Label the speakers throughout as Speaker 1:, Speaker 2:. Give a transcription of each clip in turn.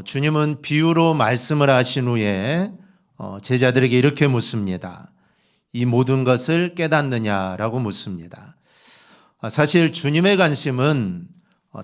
Speaker 1: 주님은 비유로 말씀을 하신 후에 제자들에게 이렇게 묻습니다. 이 모든 것을 깨닫느냐라고 묻습니다. 사실 주님의 관심은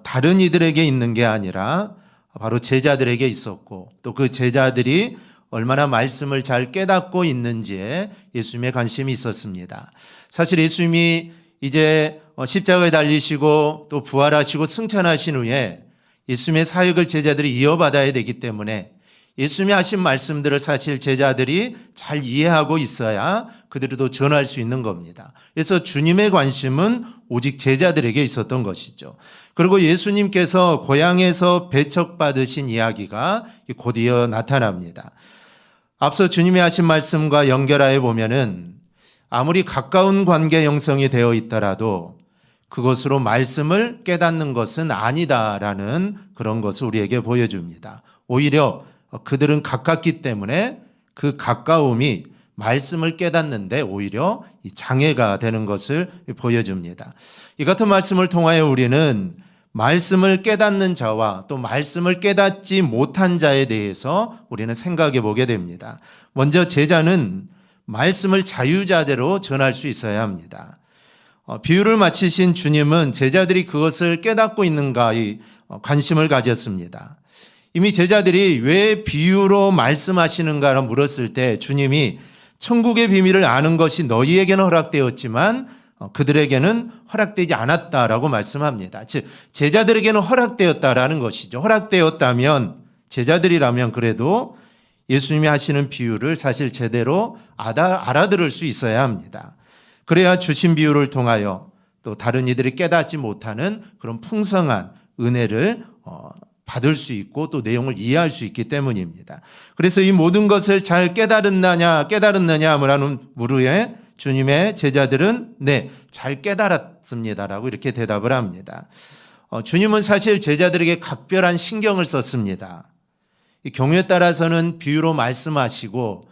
Speaker 1: 다른 이들에게 있는 게 아니라 바로 제자들에게 있었고, 또 그 제자들이 얼마나 말씀을 잘 깨닫고 있는지에 예수님의 관심이 있었습니다. 사실 예수님이 이제 십자가에 달리시고 또 부활하시고 승천하신 후에 예수님의 사역을 제자들이 이어받아야 되기 때문에 예수님이 하신 말씀들을 사실 제자들이 잘 이해하고 있어야 그들도 전할 수 있는 겁니다. 그래서 주님의 관심은 오직 제자들에게 있었던 것이죠. 그리고 예수님께서 고향에서 배척받으신 이야기가 곧이어 나타납니다. 앞서 주님이 하신 말씀과 연결하여 보면은 아무리 가까운 관계 형성이 되어 있더라도 그것으로 말씀을 깨닫는 것은 아니다라는 그런 것을 우리에게 보여줍니다. 오히려 그들은 가깝기 때문에 그 가까움이 말씀을 깨닫는데 오히려 장애가 되는 것을 보여줍니다. 이 같은 말씀을 통하여 우리는 말씀을 깨닫는 자와 또 말씀을 깨닫지 못한 자에 대해서 우리는 생각해 보게 됩니다. 먼저 제자는 말씀을 자유자재로 전할 수 있어야 합니다. 비유를 마치신 주님은 제자들이 그것을 깨닫고 있는가에 관심을 가졌습니다. 이미 제자들이 왜 비유로 말씀하시는가를 물었을 때 주님이 천국의 비밀을 아는 것이 너희에게는 허락되었지만 그들에게는 허락되지 않았다라고 말씀합니다. 즉 제자들에게는 허락되었다라는 것이죠. 허락되었다면 제자들이라면 그래도 예수님이 하시는 비유를 사실 제대로 알아들을 수 있어야 합니다. 그래야 주신 비유를 통하여 또 다른 이들이 깨닫지 못하는 그런 풍성한 은혜를 받을 수 있고 또 내용을 이해할 수 있기 때문입니다. 그래서 이 모든 것을 잘 깨달았느냐 하는 물음에 주님의 제자들은 네, 잘 깨달았습니다라고 이렇게 대답을 합니다. 주님은 사실 제자들에게 각별한 신경을 썼습니다. 이 경우에 따라서는 비유로 말씀하시고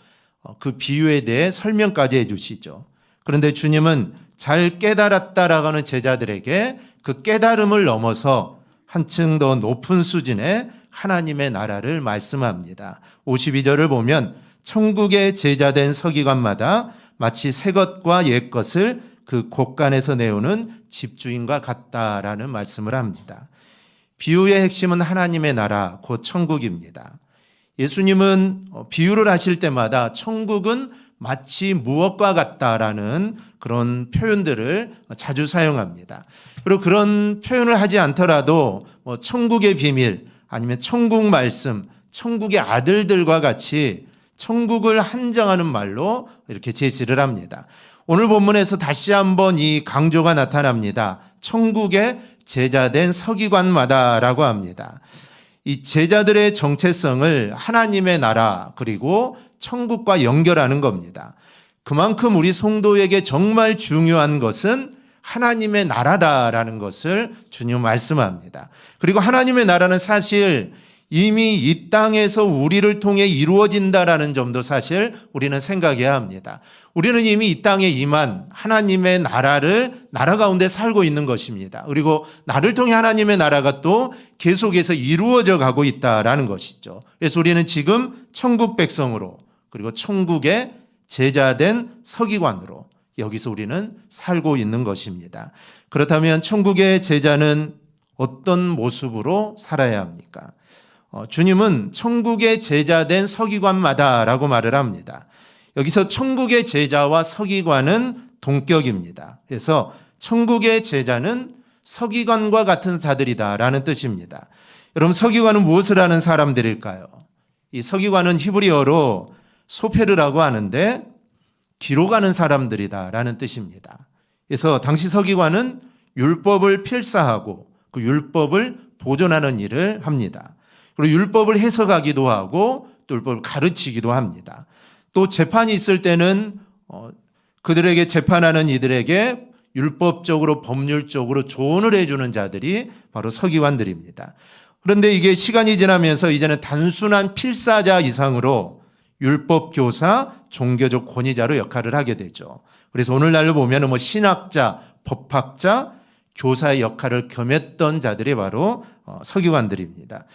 Speaker 1: 그 비유에 대해 설명까지 해주시죠. 그런데 주님은 잘 깨달았다라고 하는 제자들에게 그 깨달음을 넘어서 한층 더 높은 수준의 하나님의 나라를 말씀합니다. 52절을 보면 천국의 제자된 서기관마다 마치 새 것과 옛 것을 그 곳간에서 내오는 집주인과 같다라는 말씀을 합니다. 비유의 핵심은 하나님의 나라, 곧 천국입니다. 예수님은 비유를 하실 때마다 천국은 마치 무엇과 같다라는 그런 표현들을 자주 사용합니다. 그리고 그런 표현을 하지 않더라도 천국의 비밀 아니면 천국 말씀, 천국의 아들들과 같이 천국을 한정하는 말로 이렇게 제시를 합니다. 오늘 본문에서 다시 한번 이 강조가 나타납니다. 천국의 제자된 서기관마다라고 합니다. 이 제자들의 정체성을 하나님의 나라 그리고 천국과 연결하는 겁니다. 그만큼 우리 성도에게 정말 중요한 것은 하나님의 나라다라는 것을 주님 말씀합니다. 그리고 하나님의 나라는 사실 이미 이 땅에서 우리를 통해 이루어진다라는 점도 사실 우리는 생각해야 합니다. 우리는 이미 이 땅에 임한 하나님의 나라 가운데 살고 있는 것입니다. 그리고 나를 통해 하나님의 나라가 또 계속해서 이루어져 가고 있다라는 것이죠. 그래서 우리는 지금 천국 백성으로 그리고 천국의 제자된 서기관으로 여기서 우리는 살고 있는 것입니다. 그렇다면 천국의 제자는 어떤 모습으로 살아야 합니까? 주님은 천국의 제자된 서기관마다라고 말을 합니다. 여기서 천국의 제자와 서기관은 동격입니다. 그래서 천국의 제자는 서기관과 같은 자들이다라는 뜻입니다. 여러분 서기관은 무엇을 하는 사람들일까요? 이 서기관은 히브리어로 소페르라고 하는데 기록하는 사람들이다라는 뜻입니다. 그래서 당시 서기관은 율법을 필사하고 그 율법을 보존하는 일을 합니다. 그리고 율법을 해석하기도 하고 또 율법을 가르치기도 합니다. 또 재판이 있을 때는 그들에게 재판하는 이들에게 율법적으로 법률적으로 조언을 해주는 자들이 바로 서기관들입니다. 그런데 이게 시간이 지나면서 이제는 단순한 필사자 이상으로 율법 교사, 종교적 권위자로 역할을 하게 되죠. 그래서 오늘날로 보면 신학자, 법학자, 교사의 역할을 겸했던 자들이 바로 서기관들입니다.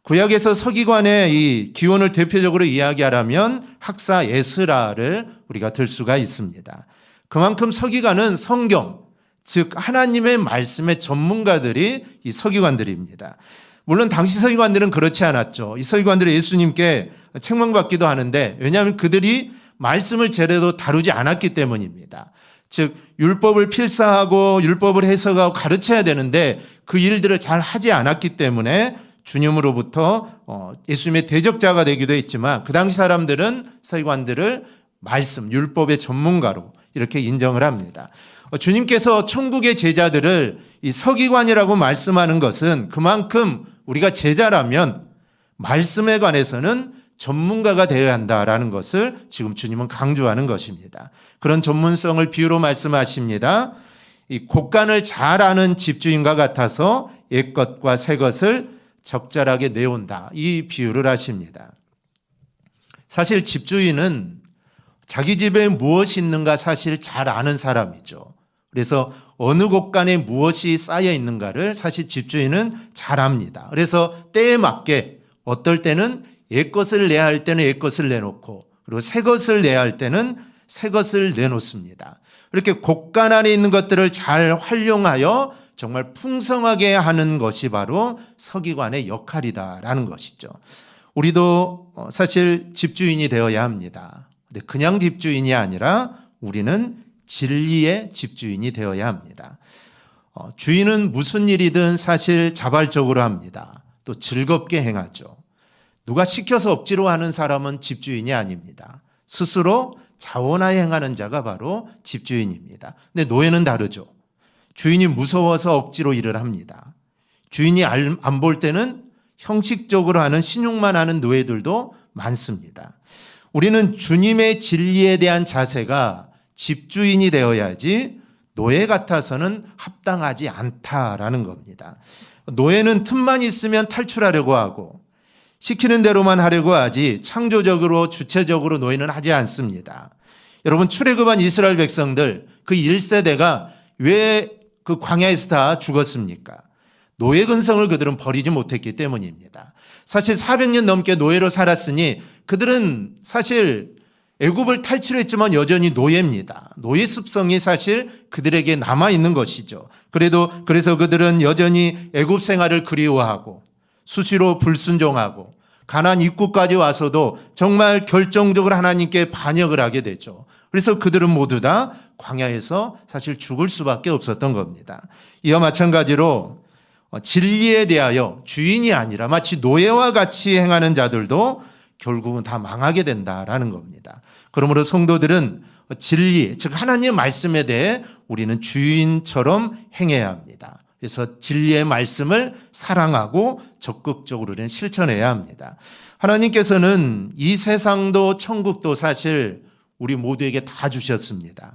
Speaker 1: 구약에서 서기관의 이 기원을 대표적으로 이야기하라면 학사 에스라를 우리가 들 수가 있습니다. 그만큼 서기관은 성경, 즉 하나님의 말씀의 전문가들이 이 서기관들입니다. 물론 당시 서기관들은 그렇지 않았죠. 이 서기관들은 예수님께 책망받기도 하는데, 왜냐하면 그들이 말씀을 제대로 다루지 않았기 때문입니다. 즉 율법을 필사하고 율법을 해석하고 가르쳐야 되는데 그 일들을 잘 하지 않았기 때문에 주님으로부터 예수님의 대적자가 되기도 했지만, 그 당시 사람들은 서기관들을 말씀, 율법의 전문가로 이렇게 인정을 합니다. 주님께서 천국의 제자들을 이 서기관이라고 말씀하는 것은 그만큼 우리가 제자라면 말씀에 관해서는 전문가가 되어야 한다라는 것을 지금 주님은 강조하는 것입니다. 그런 전문성을 비유로 말씀하십니다. 이 곡간을 잘 아는 집주인과 같아서 옛것과 새것을 적절하게 내온다, 이 비유를 하십니다. 사실 집주인은 자기 집에 무엇이 있는가 사실 잘 아는 사람이죠. 그래서 어느 곳간에 무엇이 쌓여 있는가를 사실 집주인은 잘 압니다. 그래서 때에 맞게 어떨 때는 옛것을 내야 할 때는 옛것을 내놓고, 그리고 새것을 내야 할 때는 새것을 내놓습니다. 이렇게 곳간 안에 있는 것들을 잘 활용하여 정말 풍성하게 하는 것이 바로 서기관의 역할이다라는 것이죠. 우리도 사실 집주인이 되어야 합니다. 근데 그냥 집주인이 아니라 우리는 진리의 집주인이 되어야 합니다. 주인은 무슨 일이든 사실 자발적으로 합니다. 또 즐겁게 행하죠. 누가 시켜서 억지로 하는 사람은 집주인이 아닙니다. 스스로 자원하여 행하는 자가 바로 집주인입니다. 근데 노예는 다르죠. 주인이 무서워서 억지로 일을 합니다. 주인이 안 볼 때는 형식적으로 하는, 신용만 하는 노예들도 많습니다. 우리는 주님의 진리에 대한 자세가 집주인이 되어야지 노예 같아서는 합당하지 않다라는 겁니다. 노예는 틈만 있으면 탈출하려고 하고 시키는 대로만 하려고 하지 창조적으로 주체적으로 노예는 하지 않습니다. 여러분, 출애굽한 이스라엘 백성들 그 1세대가 왜 그 광야에서 다 죽었습니까? 노예 근성을 그들은 버리지 못했기 때문입니다. 사실 400년 넘게 노예로 살았으니 그들은 사실 애굽을 탈출했지만 여전히 노예입니다. 노예 습성이 사실 그들에게 남아있는 것이죠. 그래서 그들은 여전히 애굽 생활을 그리워하고 수시로 불순종하고 가나안 입구까지 와서도 정말 결정적으로 하나님께 반역을 하게 되죠. 그래서 그들은 모두 다 광야에서 사실 죽을 수밖에 없었던 겁니다. 이와 마찬가지로 진리에 대하여 주인이 아니라 마치 노예와 같이 행하는 자들도 결국은 다 망하게 된다라는 겁니다. 그러므로 성도들은 진리, 즉 하나님의 말씀에 대해 우리는 주인처럼 행해야 합니다. 그래서 진리의 말씀을 사랑하고 적극적으로 우리는 실천해야 합니다. 하나님께서는 이 세상도 천국도 사실 우리 모두에게 다 주셨습니다.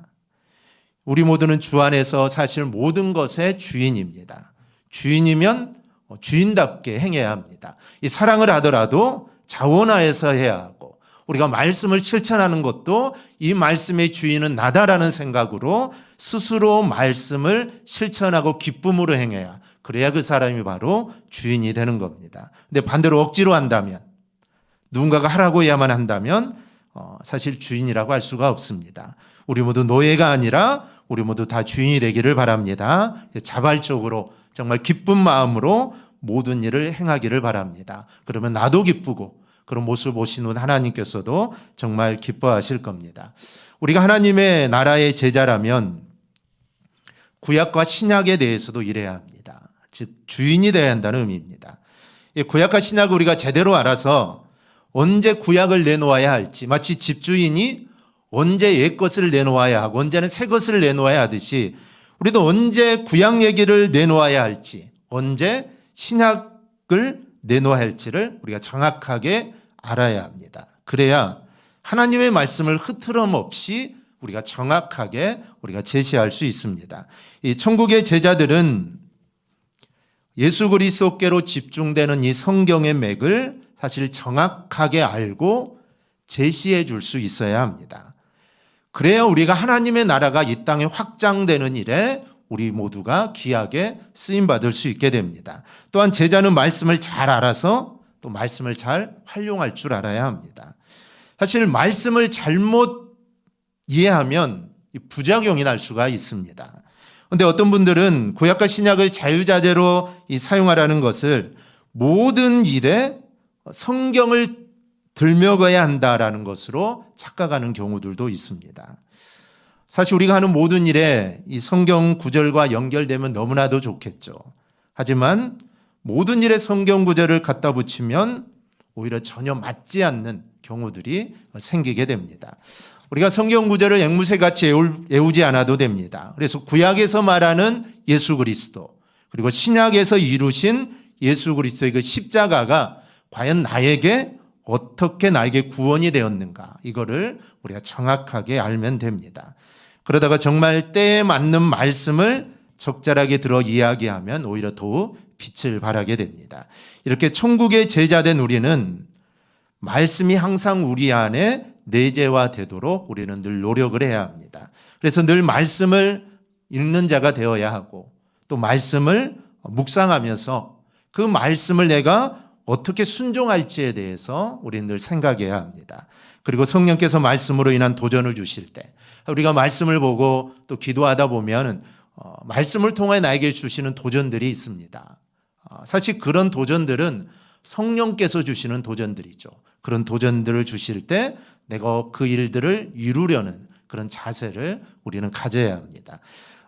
Speaker 1: 우리 모두는 주 안에서 사실 모든 것의 주인입니다. 주인이면 주인답게 행해야 합니다. 이 사랑을 하더라도 자원하여서 해야 하고, 우리가 말씀을 실천하는 것도 이 말씀의 주인은 나다라는 생각으로 스스로 말씀을 실천하고 기쁨으로 행해야, 그래야 그 사람이 바로 주인이 되는 겁니다. 근데 반대로 억지로 한다면, 누군가가 하라고 해야만 한다면 사실 주인이라고 할 수가 없습니다. 우리 모두 노예가 아니라 우리 모두 다 주인이 되기를 바랍니다. 자발적으로 정말 기쁜 마음으로 모든 일을 행하기를 바랍니다. 그러면 나도 기쁘고 그런 모습을 보시는 하나님께서도 정말 기뻐하실 겁니다. 우리가 하나님의 나라의 제자라면 구약과 신약에 대해서도 이래야 합니다. 즉 주인이 되어야 한다는 의미입니다. 구약과 신약을 우리가 제대로 알아서 언제 구약을 내놓아야 할지, 마치 집주인이 언제 옛것을 내놓아야 하고 언제는 새것을 내놓아야 하듯이 우리도 언제 구약 얘기를 내놓아야 할지, 언제 신약을 내놓아야 할지를 우리가 정확하게 알아야 합니다. 그래야 하나님의 말씀을 흐트럼 없이 우리가 정확하게 우리가 제시할 수 있습니다. 이 천국의 제자들은 예수 그리스도께로 집중되는 이 성경의 맥을 사실 정확하게 알고 제시해 줄 수 있어야 합니다. 그래야 우리가 하나님의 나라가 이 땅에 확장되는 일에 우리 모두가 귀하게 쓰임받을 수 있게 됩니다. 또한 제자는 말씀을 잘 알아서 또 말씀을 잘 활용할 줄 알아야 합니다. 사실 말씀을 잘못 이해하면 부작용이 날 수가 있습니다. 그런데 어떤 분들은 구약과 신약을 자유자재로 사용하라는 것을 모든 일에 성경을 들먹어야 한다라는 것으로 착각하는 경우들도 있습니다. 사실 우리가 하는 모든 일에 이 성경 구절과 연결되면 너무나도 좋겠죠. 하지만 모든 일에 성경 구절을 갖다 붙이면 오히려 전혀 맞지 않는 경우들이 생기게 됩니다. 우리가 성경 구절을 앵무새같이 외우지 않아도 됩니다. 그래서 구약에서 말하는 예수 그리스도, 그리고 신약에서 이루신 예수 그리스도의 그 십자가가 과연 나에게 어떻게 나에게 구원이 되었는가, 이거를 우리가 정확하게 알면 됩니다. 그러다가 정말 때에 맞는 말씀을 적절하게 들어 이야기하면 오히려 더욱 빛을 발하게 됩니다. 이렇게 천국의 제자된 우리는 말씀이 항상 우리 안에 내재화되도록 우리는 늘 노력을 해야 합니다. 그래서 늘 말씀을 읽는 자가 되어야 하고, 또 말씀을 묵상하면서 그 말씀을 내가 어떻게 순종할지에 대해서 우리는 늘 생각해야 합니다. 그리고 성령께서 말씀으로 인한 도전을 주실 때, 우리가 말씀을 보고 또 기도하다 보면 말씀을 통해 나에게 주시는 도전들이 있습니다. 사실 그런 도전들은 성령께서 주시는 도전들이죠. 그런 도전들을 주실 때 내가 그 일들을 이루려는 그런 자세를 우리는 가져야 합니다.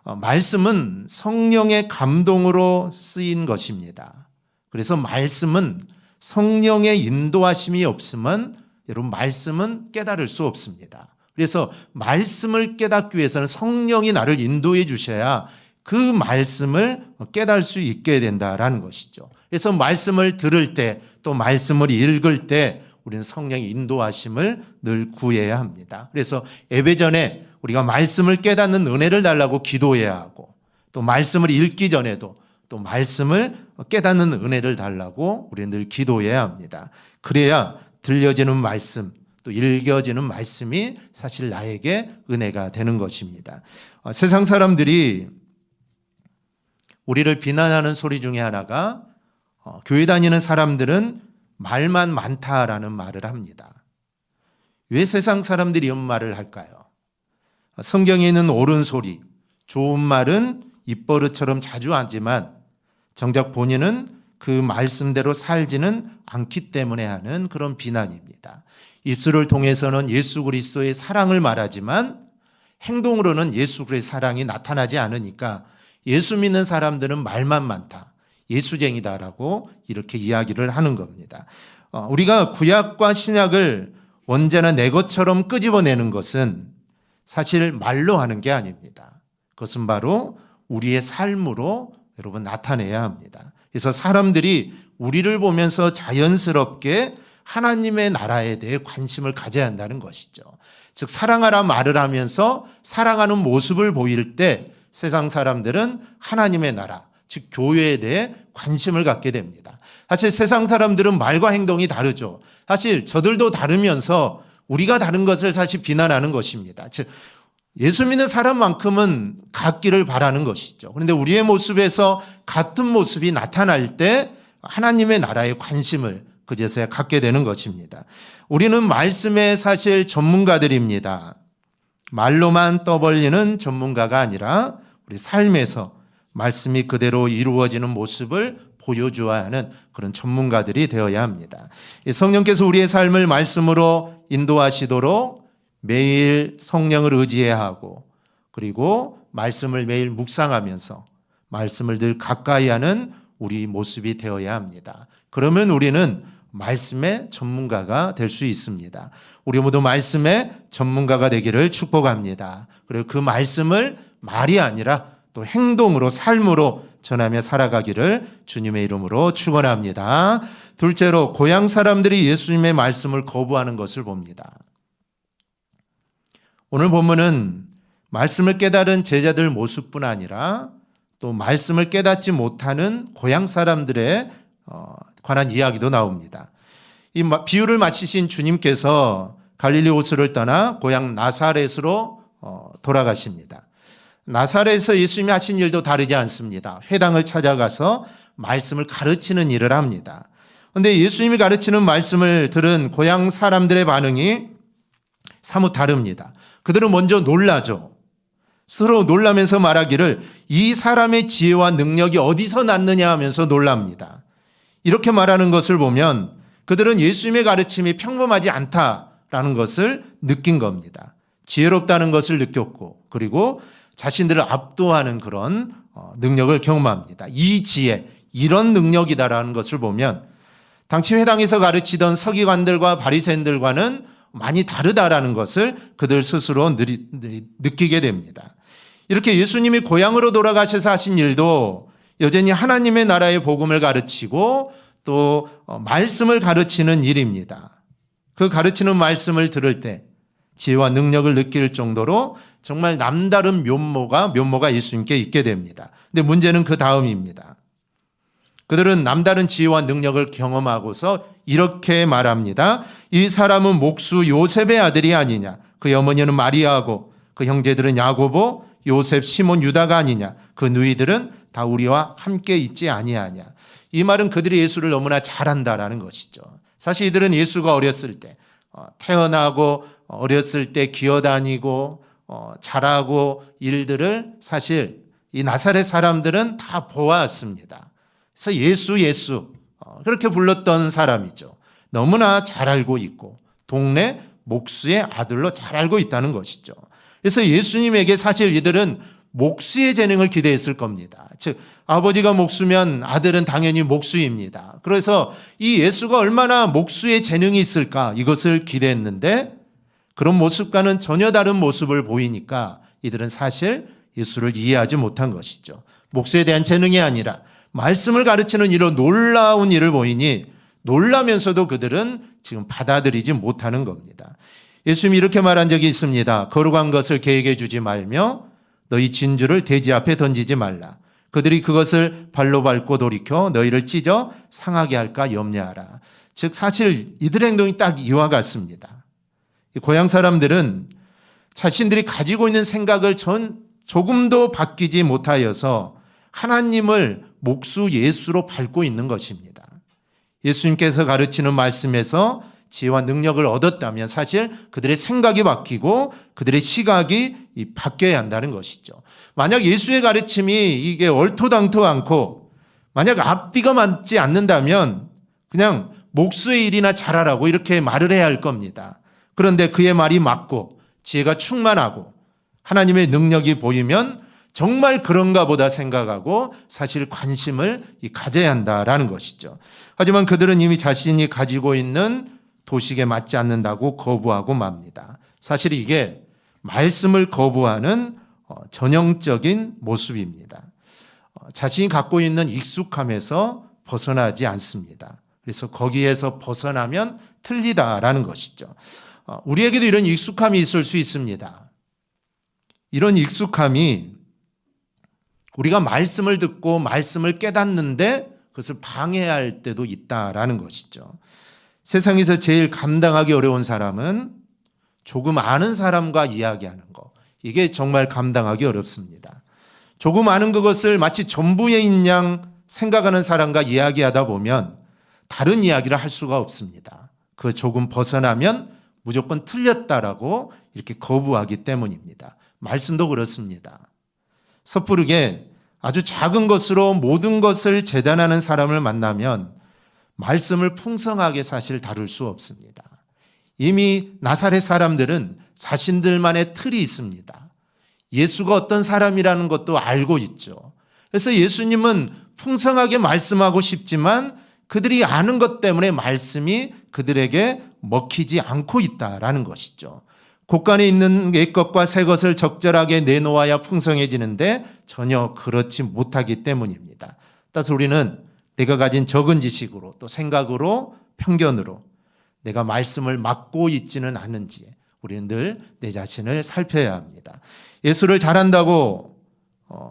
Speaker 1: 말씀은 성령의 감동으로 쓰인 것입니다. 그래서 말씀은 성령의 인도하심이 없으면 여러분 말씀은 깨달을 수 없습니다. 그래서 말씀을 깨닫기 위해서는 성령이 나를 인도해 주셔야 그 말씀을 깨달을 수 있게 된다라는 것이죠. 그래서 말씀을 들을 때, 또 말씀을 읽을 때 우리는 성령의 인도하심을 늘 구해야 합니다. 그래서 예배 전에 우리가 말씀을 깨닫는 은혜를 달라고 기도해야 하고, 또 말씀을 읽기 전에도 또 말씀을 깨닫는 은혜를 달라고 우리는 늘 기도해야 합니다. 그래야 들려지는 말씀, 또 읽어지는 말씀이 사실 나에게 은혜가 되는 것입니다. 세상 사람들이 우리를 비난하는 소리 중에 하나가 교회 다니는 사람들은 말만 많다라는 말을 합니다. 왜 세상 사람들이 이런 말을 할까요? 성경에 있는 옳은 소리, 좋은 말은 입버릇처럼 자주 하지만 정작 본인은 그 말씀대로 살지는 않기 때문에 하는 그런 비난입니다. 입술을 통해서는 예수 그리스도의 사랑을 말하지만 행동으로는 예수 그리스도의 사랑이 나타나지 않으니까 예수 믿는 사람들은 말만 많다, 예수쟁이다라고 이렇게 이야기를 하는 겁니다. 우리가 구약과 신약을 언제나 내 것처럼 끄집어내는 것은 사실 말로 하는 게 아닙니다. 그것은 바로 우리의 삶으로 여러분 나타내야 합니다. 그래서 사람들이 우리를 보면서 자연스럽게 하나님의 나라에 대해 관심을 가져야 한다는 것이죠. 즉 사랑하라 말을 하면서 사랑하는 모습을 보일 때 세상 사람들은 하나님의 나라, 즉 교회에 대해 관심을 갖게 됩니다. 사실 세상 사람들은 말과 행동이 다르죠. 사실 저들도 다르면서 우리가 다른 것을 사실 비난하는 것입니다. 즉 예수 믿는 사람만큼은 같기를 바라는 것이죠. 그런데 우리의 모습에서 같은 모습이 나타날 때 하나님의 나라에 관심을 그제서야 갖게 되는 것입니다. 우리는 말씀의 사실 전문가들입니다. 말로만 떠벌리는 전문가가 아니라 우리 삶에서 말씀이 그대로 이루어지는 모습을 보여줘야 하는 그런 전문가들이 되어야 합니다. 성령께서 우리의 삶을 말씀으로 인도하시도록 매일 성령을 의지해야 하고, 그리고 말씀을 매일 묵상하면서 말씀을 늘 가까이 하는 우리 모습이 되어야 합니다. 그러면 우리는 말씀의 전문가가 될 수 있습니다. 우리 모두 말씀의 전문가가 되기를 축복합니다. 그리고 그 말씀을 말이 아니라 또 행동으로, 삶으로 전하며 살아가기를 주님의 이름으로 축원합니다. 둘째로 고향 사람들이 예수님의 말씀을 거부하는 것을 봅니다. 오늘 본문은 말씀을 깨달은 제자들 모습뿐 아니라 또 말씀을 깨닫지 못하는 고향 사람들에 관한 이야기도 나옵니다. 이 비유를 마치신 주님께서 갈릴리 호수를 떠나 고향 나사렛으로 돌아가십니다. 나사렛에서 예수님이 하신 일도 다르지 않습니다. 회당을 찾아가서 말씀을 가르치는 일을 합니다. 그런데 예수님이 가르치는 말씀을 들은 고향 사람들의 반응이 사뭇 다릅니다. 그들은 먼저 놀라죠. 서로 놀라면서 말하기를 이 사람의 지혜와 능력이 어디서 났느냐 하면서 놀랍니다. 이렇게 말하는 것을 보면 그들은 예수님의 가르침이 평범하지 않다라는 것을 느낀 겁니다. 지혜롭다는 것을 느꼈고 그리고 자신들을 압도하는 그런 능력을 경험합니다. 이 지혜, 이런 능력이다라는 것을 보면 당시 회당에서 가르치던 서기관들과 바리새인들과는 많이 다르다라는 것을 그들 스스로 느끼게 됩니다. 이렇게 예수님이 고향으로 돌아가셔서 하신 일도 여전히 하나님의 나라의 복음을 가르치고 또 말씀을 가르치는 일입니다. 그 가르치는 말씀을 들을 때 지혜와 능력을 느낄 정도로 정말 남다른 면모가 예수님께 있게 됩니다. 근데 문제는 그 다음입니다. 그들은 남다른 지혜와 능력을 경험하고서 이렇게 말합니다. 이 사람은 목수 요셉의 아들이 아니냐? 그의 어머니는 마리아하고 그 형제들은 야고보, 요셉, 시몬, 유다가 아니냐? 그 누이들은 다 우리와 함께 있지 아니하냐? 이 말은 그들이 예수를 너무나 잘 안다라는 것이죠. 사실 이들은 예수가 어렸을 때 태어나고 어렸을 때 기어다니고 자라고 일들을 사실 이 나사렛 사람들은 다 보았습니다. 그래서 예수 그렇게 불렀던 사람이죠. 너무나 잘 알고 있고 동네 목수의 아들로 잘 알고 있다는 것이죠. 그래서 예수님에게 사실 이들은 목수의 재능을 기대했을 겁니다. 즉 아버지가 목수면 아들은 당연히 목수입니다. 그래서 이 예수가 얼마나 목수의 재능이 있을까 이것을 기대했는데 그런 모습과는 전혀 다른 모습을 보이니까 이들은 사실 예수를 이해하지 못한 것이죠. 목수에 대한 재능이 아니라 말씀을 가르치는 이런 놀라운 일을 보이니 놀라면서도 그들은 지금 받아들이지 못하는 겁니다. 예수님이 이렇게 말한 적이 있습니다. 거룩한 것을 개에게 주지 말며 너희 진주를 돼지 앞에 던지지 말라. 그들이 그것을 발로 밟고 돌이켜 너희를 찢어 상하게 할까 염려하라. 즉 사실 이들의 행동이 딱 이와 같습니다. 고향 사람들은 자신들이 가지고 있는 생각을 조금도 바뀌지 못하여서 하나님을 목수 예수로 밟고 있는 것입니다. 예수님께서 가르치는 말씀에서 지혜와 능력을 얻었다면 사실 그들의 생각이 바뀌고 그들의 시각이 바뀌어야 한다는 것이죠. 만약 예수의 가르침이 이게 얼토당토 않고 만약 앞뒤가 맞지 않는다면 그냥 목수의 일이나 잘하라고 이렇게 말을 해야 할 겁니다. 그런데 그의 말이 맞고 지혜가 충만하고 하나님의 능력이 보이면 정말 그런가 보다 생각하고 사실 관심을 가져야 한다라는 것이죠. 하지만 그들은 이미 자신이 가지고 있는 도식에 맞지 않는다고 거부하고 맙니다. 사실 이게 말씀을 거부하는 전형적인 모습입니다. 자신이 갖고 있는 익숙함에서 벗어나지 않습니다. 그래서 거기에서 벗어나면 틀리다라는 것이죠. 우리에게도 이런 익숙함이 있을 수 있습니다. 이런 익숙함이 우리가 말씀을 듣고 말씀을 깨닫는데 그것을 방해할 때도 있다라는 것이죠. 세상에서 제일 감당하기 어려운 사람은 조금 아는 사람과 이야기하는 것. 이게 정말 감당하기 어렵습니다. 조금 아는 그것을 마치 전부인 양 생각하는 사람과 이야기하다 보면 다른 이야기를 할 수가 없습니다. 그 조금 벗어나면 무조건 틀렸다라고 이렇게 거부하기 때문입니다. 말씀도 그렇습니다. 섣부르게 아주 작은 것으로 모든 것을 재단하는 사람을 만나면 말씀을 풍성하게 사실 다룰 수 없습니다. 이미 나사렛 사람들은 자신들만의 틀이 있습니다. 예수가 어떤 사람이라는 것도 알고 있죠. 그래서 예수님은 풍성하게 말씀하고 싶지만 그들이 아는 것 때문에 말씀이 그들에게 먹히지 않고 있다라는 것이죠. 곳간에 있는 옛것과 새것을 적절하게 내놓아야 풍성해지는데 전혀 그렇지 못하기 때문입니다. 따라서 우리는 내가 가진 적은 지식으로 또 생각으로 편견으로 내가 말씀을 맡고 있지는 않은지 우리는 늘 내 자신을 살펴야 합니다. 예수를 잘한다고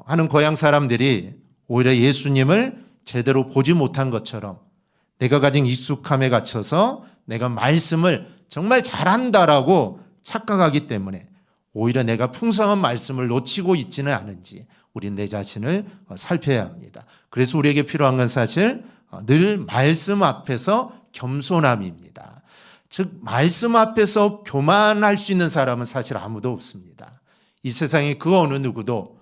Speaker 1: 하는 고향 사람들이 오히려 예수님을 제대로 보지 못한 것처럼 내가 가진 익숙함에 갇혀서 내가 말씀을 정말 잘한다라고 착각하기 때문에 오히려 내가 풍성한 말씀을 놓치고 있지는 않은지 우리는 내 자신을 살펴야 합니다. 그래서 우리에게 필요한 건 사실 늘 말씀 앞에서 겸손함입니다. 즉 말씀 앞에서 교만할 수 있는 사람은 사실 아무도 없습니다. 이 세상에 그 어느 누구도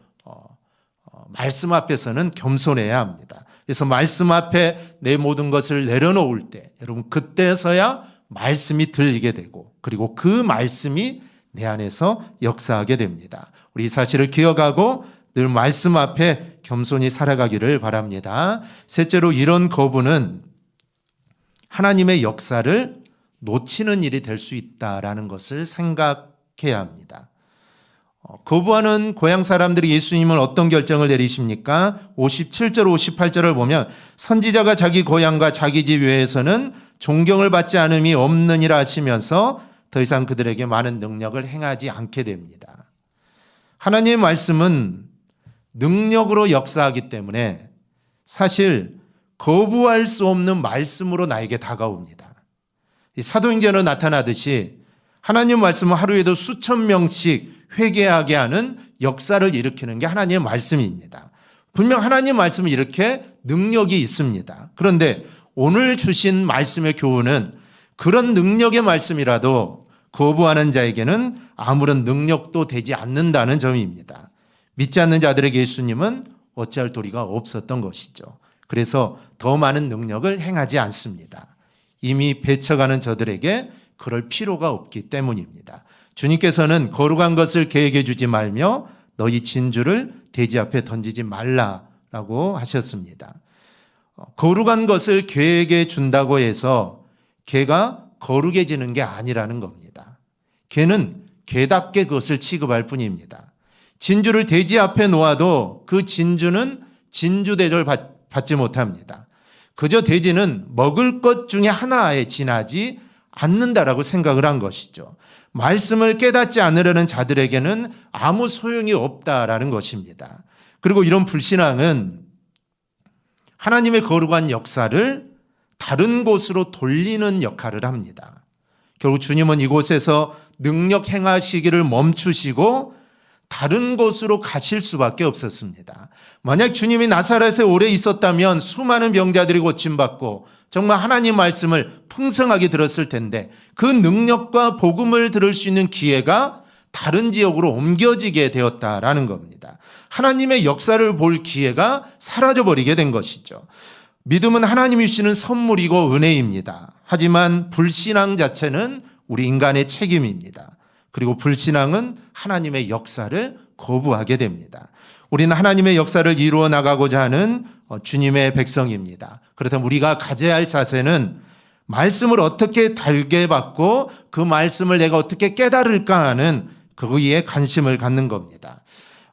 Speaker 1: 말씀 앞에서는 겸손해야 합니다. 그래서 말씀 앞에 내 모든 것을 내려놓을 때 여러분 그때서야 말씀이 들리게 되고 그리고 그 말씀이 내 안에서 역사하게 됩니다. 우리 이 사실을 기억하고 늘 말씀 앞에 겸손히 살아가기를 바랍니다. 셋째로 이런 거부는 하나님의 역사를 놓치는 일이 될 수 있다라는 것을 생각해야 합니다. 거부하는 고향 사람들이 예수님은 어떤 결정을 내리십니까? 57절 58절을 보면 선지자가 자기 고향과 자기 집 외에서는 존경을 받지 않음이 없느니라 하시면서 더 이상 그들에게 많은 능력을 행하지 않게 됩니다. 하나님의 말씀은 능력으로 역사하기 때문에 사실 거부할 수 없는 말씀으로 나에게 다가옵니다. 사도행전으로 나타나듯이 하나님 말씀은 하루에도 수천 명씩 회개하게 하는 역사를 일으키는 게 하나님의 말씀입니다. 분명 하나님 말씀은 이렇게 능력이 있습니다. 그런데 오늘 주신 말씀의 교훈은 그런 능력의 말씀이라도 거부하는 자에게는 아무런 능력도 되지 않는다는 점입니다. 믿지 않는 자들에게 예수님은 어찌할 도리가 없었던 것이죠. 그래서 더 많은 능력을 행하지 않습니다. 이미 배쳐가는 저들에게 그럴 필요가 없기 때문입니다. 주님께서는 거룩한 것을 계획해 주지 말며 너희 진주를 돼지 앞에 던지지 말라라고 하셨습니다. 거룩한 것을 계획해 준다고 해서 개가 거룩해지는 게 아니라는 겁니다. 개는 개답게 그것을 취급할 뿐입니다. 진주를 돼지 앞에 놓아도 그 진주는 진주 대접을 받지 못합니다. 그저 돼지는 먹을 것 중에 하나에 지나지 않는다라고 생각을 한 것이죠. 말씀을 깨닫지 않으려는 자들에게는 아무 소용이 없다라는 것입니다. 그리고 이런 불신앙은 하나님의 거룩한 역사를 다른 곳으로 돌리는 역할을 합니다. 결국 주님은 이곳에서 능력 행하시기를 멈추시고 다른 곳으로 가실 수밖에 없었습니다. 만약 주님이 나사렛에 오래 있었다면 수많은 병자들이 고침받고 정말 하나님 말씀을 풍성하게 들었을 텐데 그 능력과 복음을 들을 수 있는 기회가 다른 지역으로 옮겨지게 되었다라는 겁니다. 하나님의 역사를 볼 기회가 사라져버리게 된 것이죠. 믿음은 하나님이 주시는 선물이고 은혜입니다. 하지만 불신앙 자체는 우리 인간의 책임입니다. 그리고 불신앙은 하나님의 역사를 거부하게 됩니다. 우리는 하나님의 역사를 이루어 나가고자 하는 주님의 백성입니다. 그렇다면 우리가 가져야 할 자세는 말씀을 어떻게 달게 받고 그 말씀을 내가 어떻게 깨달을까 하는 거기에 관심을 갖는 겁니다.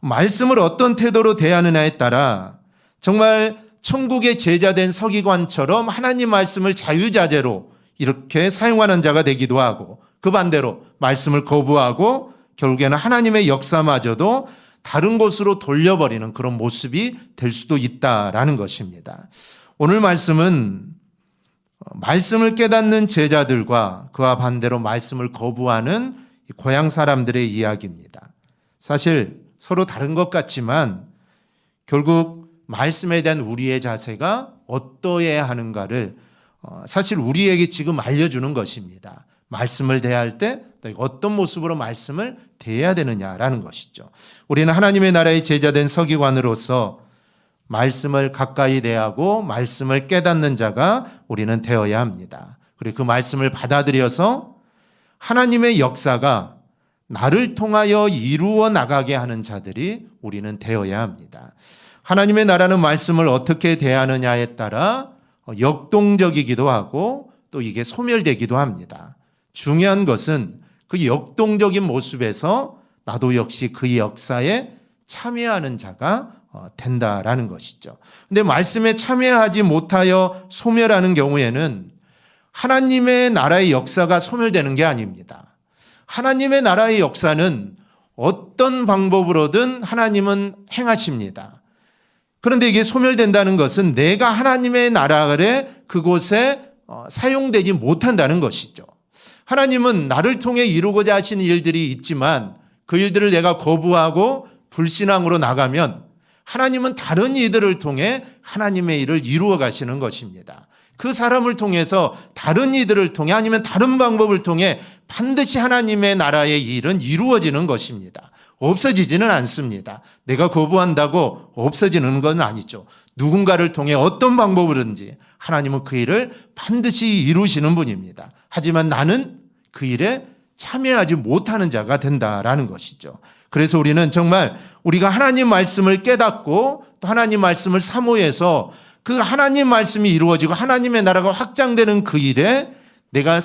Speaker 1: 말씀을 어떤 태도로 대하느냐에 따라 정말 천국의 제자된 서기관처럼 하나님 말씀을 자유자재로 이렇게 사용하는 자가 되기도 하고 그 반대로 말씀을 거부하고 결국에는 하나님의 역사마저도 다른 곳으로 돌려버리는 그런 모습이 될 수도 있다라는 것입니다. 오늘 말씀은 말씀을 깨닫는 제자들과 그와 반대로 말씀을 거부하는 고향 사람들의 이야기입니다. 사실 서로 다른 것 같지만 결국 말씀에 대한 우리의 자세가 어떠해야 하는가를 사실 우리에게 지금 알려주는 것입니다. 말씀을 대할 때 어떤 모습으로 말씀을 대해야 되느냐라는 것이죠. 우리는 하나님의 나라의 제자된 서기관으로서 말씀을 가까이 대하고 말씀을 깨닫는 자가 우리는 되어야 합니다. 그리고 그 말씀을 받아들여서 하나님의 역사가 나를 통하여 이루어 나가게 하는 자들이 우리는 되어야 합니다. 하나님의 나라는 말씀을 어떻게 대하느냐에 따라 역동적이기도 하고 또 이게 소멸되기도 합니다. 중요한 것은 그 역동적인 모습에서 나도 역시 그 역사에 참여하는 자가 된다라는 것이죠. 근데 말씀에 참여하지 못하여 소멸하는 경우에는 하나님의 나라의 역사가 소멸되는 게 아닙니다. 하나님의 나라의 역사는 어떤 방법으로든 하나님은 행하십니다. 그런데 이게 소멸된다는 것은 내가 하나님의 나라를 그곳에 사용되지 못한다는 것이죠. 하나님은 나를 통해 이루고자 하시는 일들이 있지만 그 일들을 내가 거부하고 불신앙으로 나가면 하나님은 다른 이들을 통해 하나님의 일을 이루어 가시는 것입니다. 그 사람을 통해서 다른 이들을 통해 아니면 다른 방법을 통해 반드시 하나님의 나라의 일은 이루어지는 것입니다. 없어지지는 않습니다. 내가 거부한다고 없어지는 건 아니죠. 누군가를 통해 어떤 방법으로든지 하나님은 그 일을 반드시 이루시는 분입니다. 하지만 나는 그 일에 참여하지 못하는 자가 된다라는 것이죠. 그래서 우리는 정말 우리가 하나님 말씀을 깨닫고 또 하나님 말씀을 사모해서 그 하나님 말씀이 이루어지고 하나님의 나라가 확장되는 그 일에 내가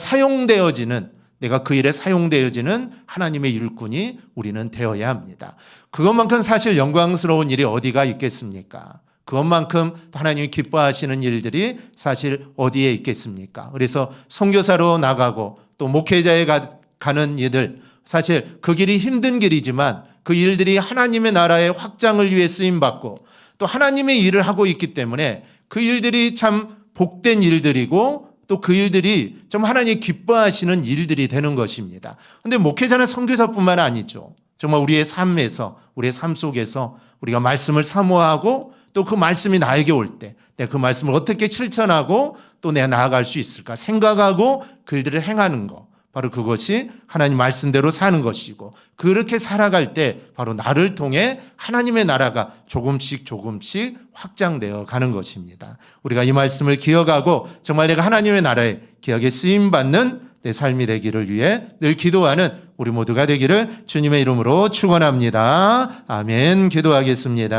Speaker 1: 그 일에 사용되어지는 하나님의 일꾼이 우리는 되어야 합니다. 그것만큼 사실 영광스러운 일이 어디가 있겠습니까? 그것만큼 하나님이 기뻐하시는 일들이 사실 어디에 있겠습니까? 그래서 선교사로 나가고 또 목회자에 가는 일들, 사실 그 길이 힘든 길이지만 그 일들이 하나님의 나라의 확장을 위해 쓰임받고 또 하나님의 일을 하고 있기 때문에 그 일들이 참 복된 일들이고 또 그 일들이 좀 하나님이 기뻐하시는 일들이 되는 것입니다. 그런데 목회자는 선교사뿐만 아니죠. 정말 우리의 삶에서, 우리의 삶 속에서 우리가 말씀을 사모하고 또 그 말씀이 나에게 올 때 내가 그 말씀을 어떻게 실천하고 또 내가 나아갈 수 있을까 생각하고 그 일들을 행하는 것, 바로 그것이 하나님 말씀대로 사는 것이고 그렇게 살아갈 때 바로 나를 통해 하나님의 나라가 조금씩 확장되어 가는 것입니다. 우리가 이 말씀을 기억하고 정말 내가 하나님의 나라에 기억에 쓰임받는 내 삶이 되기를 위해 늘 기도하는 우리 모두가 되기를 주님의 이름으로 축원합니다. 아멘. 기도하겠습니다.